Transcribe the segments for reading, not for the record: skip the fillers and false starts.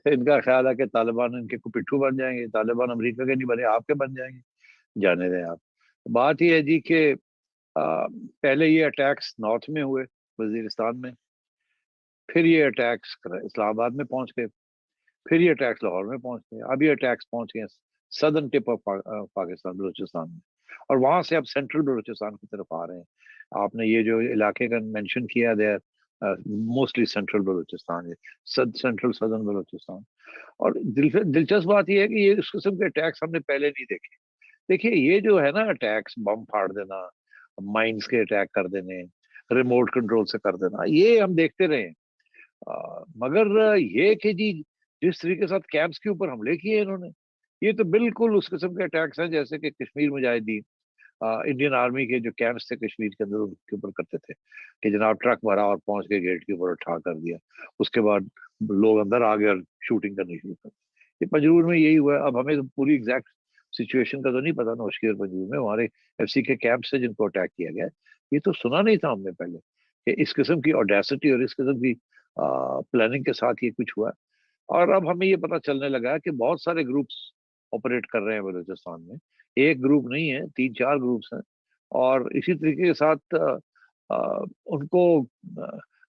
इनका ख्याल है कि तालिबान इनके को पिट्ठू बन जाएंगे, तालिबान अमेरिका के नहीं बने, आपके बन जाएंगे। जाने दें आप। बात यह है जी कि पहले ये अटैक्स नॉर्थ में हुए, वजीरिस्तान में, फिर ये अटैक्स इस्लामाबाद में पहुंच गए, फिर ये अटैक्स लाहौर में पहुंच गए, अब ये अटैक्स पहुंच गए southern tip of Pakistan, Balochistan में। और वहां से अब सेंट्रल बलूचिस्तान की तरफ आ रहे हैं। आपने ये जो इलाके का मेंशन किया, they mostly central Balochistan, central southern Balochistan. और दिलचस्प बात यह है कि ये इस किस्म के अटैक्स हमने पहले नहीं देखे। देखिए ये जो है ना अटैक्स, बम फाड़ देना, माइंस के अटैक कर देने, रिमोट कंट्रोल से कर देना, ये हम देखते रहे हैं। मगर ये कि जी जिस तरीके के साथ कैंप्स के ऊपर हमले किए इन्होंने, ये तो बिल्कुल उस किस्म के अटैक्स हैं जैसे कि कश्मीर मुजाहिदीन इंडियन आर्मी के जो कैंप्स थे कश्मीर के अंदर, उनके ऊपर करते थे कि जनाब ट्रक भरा और पहुंच के गेट के ऊपर उठा कर दिया, उसके बाद लोग अंदर आ गए और शूटिंग करनी शुरू कर दी। ये पंजूर में यही हुआ है। अब हमें तो पूरी एग्जैक्ट सिचुएशन का तो नहीं पता नौशकी और पंजूर में, हमारे एफसी के कैंप से जिनको अटैक किया गया, ये तो सुना नहीं था हमने पहले कि इस किस्म की ऑडेसिटी और इस किस्म की प्लानिंग के साथ ये कुछ हुआ। और अब हमें ये पता चलने लगा है कि बहुत सारे ग्रुप्स ऑपरेट कर रहे हैं बलूचिस्तान में, एक ग्रुप नहीं है, तीन चार ग्रुप्स हैं। और इसी तरीके के साथ उनको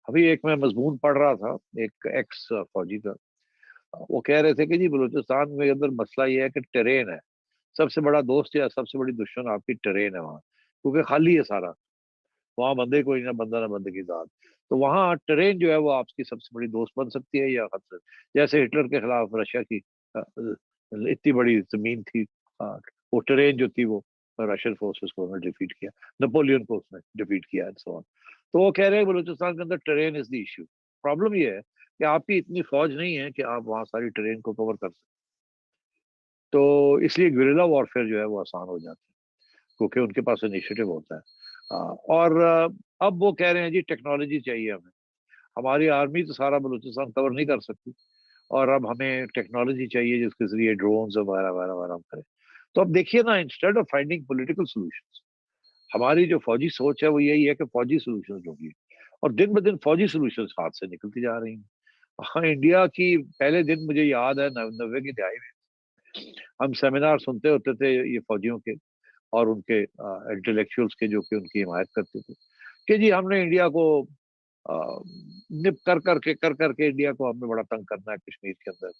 अभी एक मैं मजमून पढ़ रहा था एक एक्स फौजी का, वो कह रहे थे कि जी बलूचिस्तान में अंदर मसला ये है कि टेरेन है, सबसे बड़ा दोस्त या सबसे बड़ी दुश्मन आपकी टेरेन है वहाँ, क्योंकि खाली है सारा, वहां बंदे कोई ना, बंदा ना बंदे की जात। तो वहां ट्रेन जो है वो आपकी सबसे बड़ी दोस्त बन सकती है या खतरे, जैसे हिटलर के खिलाफ रशिया की इतनी बड़ी जमीन थी, वो ट्रेन जो थी वो रशियन फोर्सेस को उन्होंने डिफीट किया, नेपोलियन को उसने डिफीट किया एंड सो ऑन। तो वो कह रहे हैं बलूचिस्तान के अंदर train is the issue. Problem ये है कि आपकी इतनी फौज नहीं है कि आप वहां सारी ट्रेन को कवर कर सकते, तो इसलिए गुरिल्ला वॉरफेयर जो है वो आसान हो जाता है, क्योंकि उनके पास इनिशिएटिव होता है। और अब वो कह रहे हैं जी टेक्नोलॉजी चाहिए हमें, हमारी आर्मी तो सारा बलूचिस्तान कवर नहीं कर सकती, और अब हमें टेक्नोलॉजी चाहिए जिसके जरिए ड्रोन वगैरह वगैरह वगैरह हम करें। तो अब देखिए ना, instead of finding political solutions, हमारी जो फौजी सोच है वो यही है कि फौजी सॉल्यूशंस ढूंढिए, और दिन ब दिन फौजी सॉल्यूशंस हाथ से निकलती जा रही हैं। हाँ, इंडिया की पहले दिन मुझे याद है, 90 की दहाई में हम सेमिनार सुनते होते थे ये फौजियों के और उनके इंटेलेक्चुअल्स के, जो कि उनकी हिमायत करते थे कि जी हमने इंडिया को निप कर करके इंडिया को हमने बड़ा तंग करना है कश्मीर के अंदर,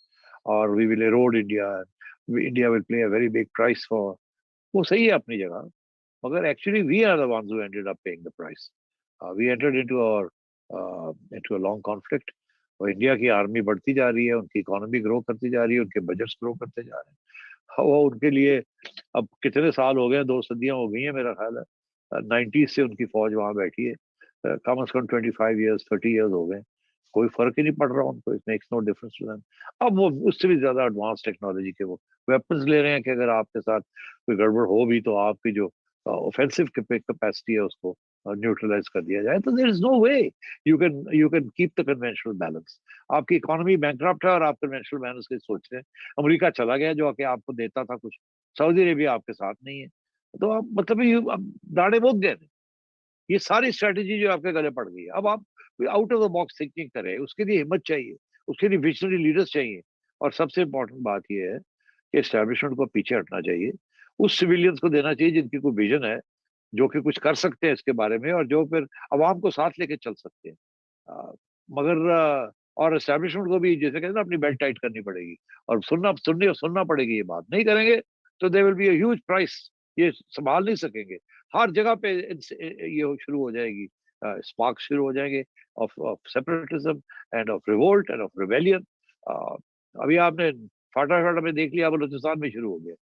और we will erode India, India will play a very big price for. वो सही है अपनी जगह, मगर actually we are the ones who ended up paying the price. We entered into a long conflict, और इंडिया की आर्मी बढ़ती जा रही है, उनकी इकोनॉमी ग्रो करती जा रही है, उनके बजट्स ग्रो करते जा रहे हैं। वो उनके लिए अब कितने साल हो गए, 2 सदियां हो गई हैं मेरा ख्याल है, 90 से उनकी फौज वहां बैठी है, कम से कम 25 ईयर्स 30 ईयर्स हो गए, कोई फर्क ही नहीं पड़ रहा उनको, it makes no difference to them. अब वो उससे भी ज्यादा एडवांस टेक्नोलॉजी के वो वेपन्स ले रहे हैं कि अगर आपके साथ कोई गड़बड़ हो भी तो आपकी जो ऑफेंसिव कैपेसिटी है उसको न्यूट्रलाइज कर दिया जाए। तो there is no way you can keep the conventional balance. आपकी इकोनॉमी बैंकरप्ट है और आप कन्वेंशनल बैलेंस की सोच रहे हैं। अमेरिका चला गया जो आके आपको देता था कुछ, सऊदी अरेबिया आपके साथ नहीं है, तो आप मतलब ये अब दाड़े मुक गए। ये सारी स्ट्रेटेजी जो आपके गले पड़ गई है, अब आप out of the box thinking करें, उसके लिए हिम्मत चाहिए, उसके लिए विजनरी लीडर्स चाहिए। और सबसे इंपॉर्टेंट बात यह है कि एस्टेब्लिशमेंट को पीछे हटना चाहिए, उस सिविलियंस को देना चाहिए जिनकी कोई विजन है, जो कि कुछ कर सकते हैं इसके बारे में, और जो फिर अवाम को साथ लेके चल सकते हैं। मगर और एस्टेब्लिशमेंट को भी जैसे कहते हैं ना अपनी बेल्ट टाइट करनी पड़ेगी, और सुनना पड़ेगी, ये बात नहीं करेंगे तो they will be a huge price, ये संभाल नहीं सकेंगे। हर जगह पे ये शुरू हो जाएगी, स्पार्क शुरू हो जाएंगे of separatism end of revolt end of rebellion. अभी आपने फाटा फाटा में देख लिया, बलूचिस्तान में शुरू हो गया,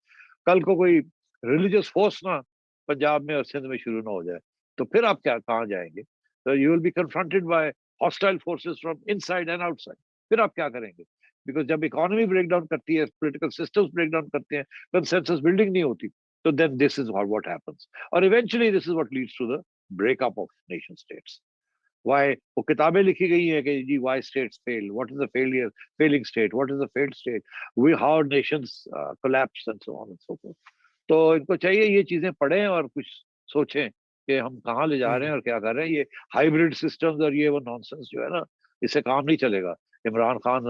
कल को कोई रिलीजियस फोर्स ना पंजाब में और सिंध में शुरू ना हो जाए, तो फिर आप क्या कहाँ जाएंगे? तो you will be confronted by hostile forces from inside and outside. फिर आप क्या करेंगे? बिकॉज जब इकोनॉमी ब्रेक डाउन करती है, पॉलिटिकल सिस्टम्स ब्रेक डाउन करते हैं, कंसेंसस बिल्डिंग नहीं होती, तो then this is what happens, और eventually this is what leads to the breakup of nation states. Why वो किताबें लिखी गई हैं कि जी why states fail, what is the failure failing state, what is the failed state, we how nations collapse and so on and so forth. तो इनको चाहिए ये चीजें पढ़ें और कुछ सोचें कि हम कहाँ ले जा रहे हैं और क्या कर रहे हैं। ये हाइब्रिड सिस्टम्स और ये वो नॉनसेंस जो है ना, इससे काम नहीं चलेगा। عمران خان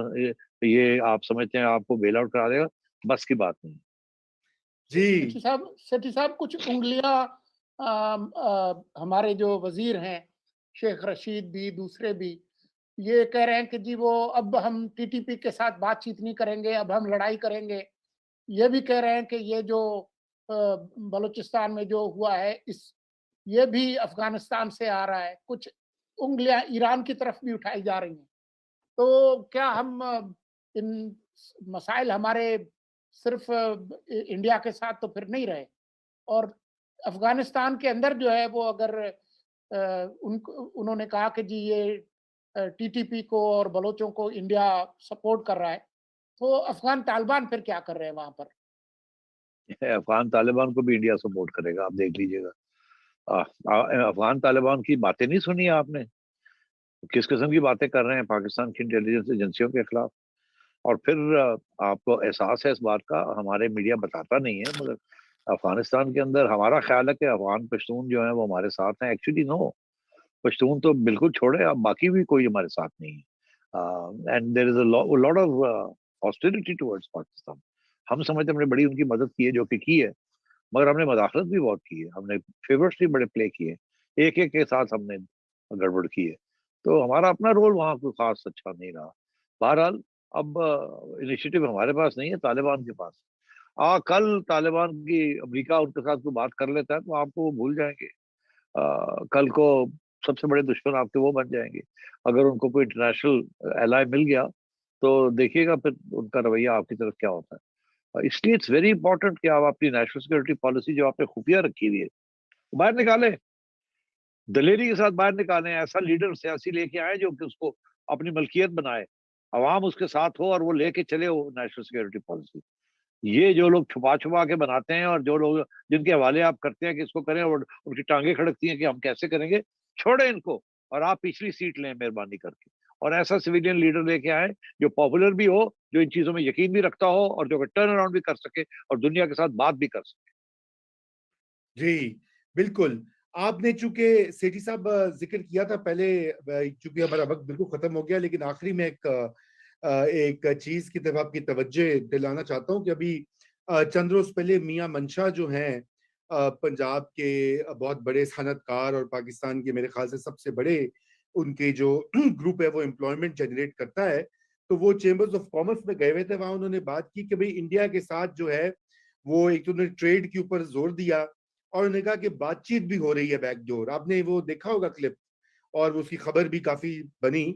یہ آپ سمجھتے ہیں آپ کو بیل آؤٹ کرا دے گا؟ بس کی بات نہیں. جی سیٹھی صاحب کچھ انگلیاں ہمارے جو وزیر ہیں شیخ رشید بھی دوسرے بھی یہ کہہ رہے ہیں کہ جی وہ اب ہم ٹی ٹی پی کے ساتھ بات چیت نہیں کریں گے، اب ہم لڑائی کریں گے. یہ بھی کہہ رہے ہیں کہ یہ جو بلوچستان میں جو ہوا ہے یہ بھی افغانستان سے آ رہا ہے. کچھ انگلیاں ایران کی طرف بھی اٹھائی جا رہی ہیں. تو کیا ہم ان مسائل ہمارے صرف انڈیا کے ساتھ تو پھر نہیں رہے، اور افغانستان کے اندر جو ہے وہ اگر انہوں نے کہا کہ جی یہ ٹی ٹی پی کو اور بلوچوں کو انڈیا سپورٹ کر رہا ہے، تو افغان طالبان پھر کیا کر رہے ہیں وہاں پر؟ افغان طالبان کو بھی انڈیا سپورٹ کرے گا، آپ دیکھ لیجئے گا. افغان طالبان کی باتیں نہیں سنی آپ نے؟ کس قسم کی باتیں کر رہے ہیں پاکستان کی انٹیلیجنس ایجنسیوں کے خلاف. اور پھر آپ کو احساس ہے اس بات کا، ہمارے میڈیا بتاتا نہیں ہے، مگر افغانستان کے اندر ہمارا خیال ہے کہ افغان پشتون جو ہیں وہ ہمارے ساتھ ہیں. ایکچولی نو، پشتون تو بالکل چھوڑے، اب باقی بھی کوئی ہمارے ساتھ نہیں ہے. And there is a lot of hostility towards Pakistan. ہم سمجھتے ہم نے بڑی ان کی مدد کی ہے، جو کہ کی ہے، مگر ہم نے مداخلت بھی بہت کی ہے، ہم نے فیورٹس بھی بڑے پلے کیے، ایک ایک کے ساتھ ہم نے گڑبڑ کی ہے. تو ہمارا اپنا رول وہاں کوئی خاص اچھا نہیں رہا. بہرحال اب انیشیٹو ہمارے پاس نہیں ہے، طالبان کے پاس. کل طالبان کی امریکہ ان کے ساتھ کوئی بات کر لیتا ہے تو آپ کو وہ بھول جائیں گے. کل کو سب سے بڑے دشمن آپ کے وہ بن جائیں گے. اگر ان کو کوئی انٹرنیشنل ایلائی مل گیا تو دیکھیے گا پھر ان کا رویہ آپ کی طرف کیا ہوتا ہے. اس لیے اٹس ویری امپورٹنٹ کہ آپ اپنی نیشنل سیکورٹی پالیسی جو آپ نے خفیہ رکھی ہوئی ہے باہر نکالیں، دلیری کے ساتھ باہر نکالیں. ایسا لیڈر سیاسی لے کے آئے جو کہ اس کو اپنی ملکیت بنائے، عوام اس کے ساتھ ہو اور وہ لے کے چلے وہ نیشنل سیکورٹی پالیسی. یہ جو لوگ چھپا چھپا کے بناتے ہیں اور جو لوگ جن کے حوالے آپ کرتے ہیں کہ اس کو کریں اور ان کی ٹانگیں کھڑکتی ہیں کہ ہم کیسے کریں گے، چھوڑیں ان کو اور آپ پچھلی سیٹ لیں مہربانی کر کے. اور ایسا سویلین لیڈر لے کے آئے جو پاپولر بھی ہو، جو ان چیزوں میں یقین بھی رکھتا ہو اور جو کہ ٹرن اراؤنڈ بھی کر سکے اور دنیا کے ساتھ بات بھی کر سکے. جی بالکل. آپ نے چونکہ سیٹھی صاحب ذکر کیا تھا پہلے، چونکہ ہمارا وقت بالکل ختم ہو گیا، لیکن آخری میں ایک چیز کی طرف آپ کی توجہ دلانا چاہتا ہوں کہ ابھی چند روز پہلے میاں منشا جو ہیں پنجاب کے بہت بڑے صنعت کار اور پاکستان کے میرے خیال سے سب سے بڑے ان کے جو گروپ ہے وہ امپلائمنٹ جنریٹ کرتا ہے، تو وہ چیمبرز آف کامرس میں گئے ہوئے تھے. وہاں انہوں نے بات کی کہ بھئی انڈیا کے ساتھ جو ہے وہ ایک تو انہوں نے ٹریڈ کے اوپر زور دیا اور انہوں نے کہا کہ بات چیت بھی ہو رہی ہے بیک ڈور. آپ نے وہ دیکھا ہوگا کلپ اور اس کی خبر بھی کافی بنی.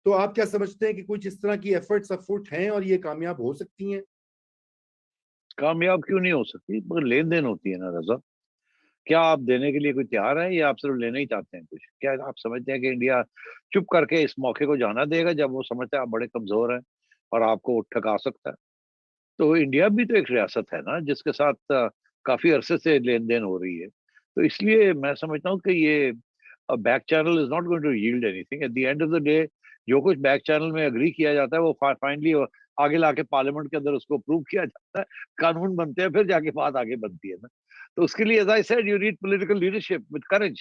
تو آپ کیا سمجھتے ہیں کہ کچھ اس طرح کی ایفرٹس افوٹ ہیں اور یہ کامیاب ہو سکتی ہیں؟ کامیاب کیوں نہیں ہو سکتی؟ مگر لین دین ہوتی ہے نا رضا. کیا آپ دینے کے لیے کوئی تیار ہے یا آپ صرف لینا ہی چاہتے ہیں کچھ؟ کیا آپ سمجھتے ہیں کہ انڈیا چپ کر کے اس موقع کو جانا دے گا جب وہ سمجھتا ہے آپ بڑے کمزور ہیں اور آپ کو ٹھکا سکتا ہے؟ تو انڈیا بھی تو ایک ریاست ہے نا جس کے ساتھ کافی عرصے سے لین دین ہو رہی ہے. تو اس لیے میں سمجھتا ہوں کہ یہ back channel is not going to yield anything. At the end of the day جو کچھ بیک چینل میں اگری کیا جاتا ہے وہ فائنلی آگے لا کے پارلیمنٹ کے اندر اس کو اپروو کیا جاتا ہے، قانون بنتے ہیں، پھر جا کے بات آگے بنتی ہے نا. تو اس کے لیے as I said you need political leadership with courage.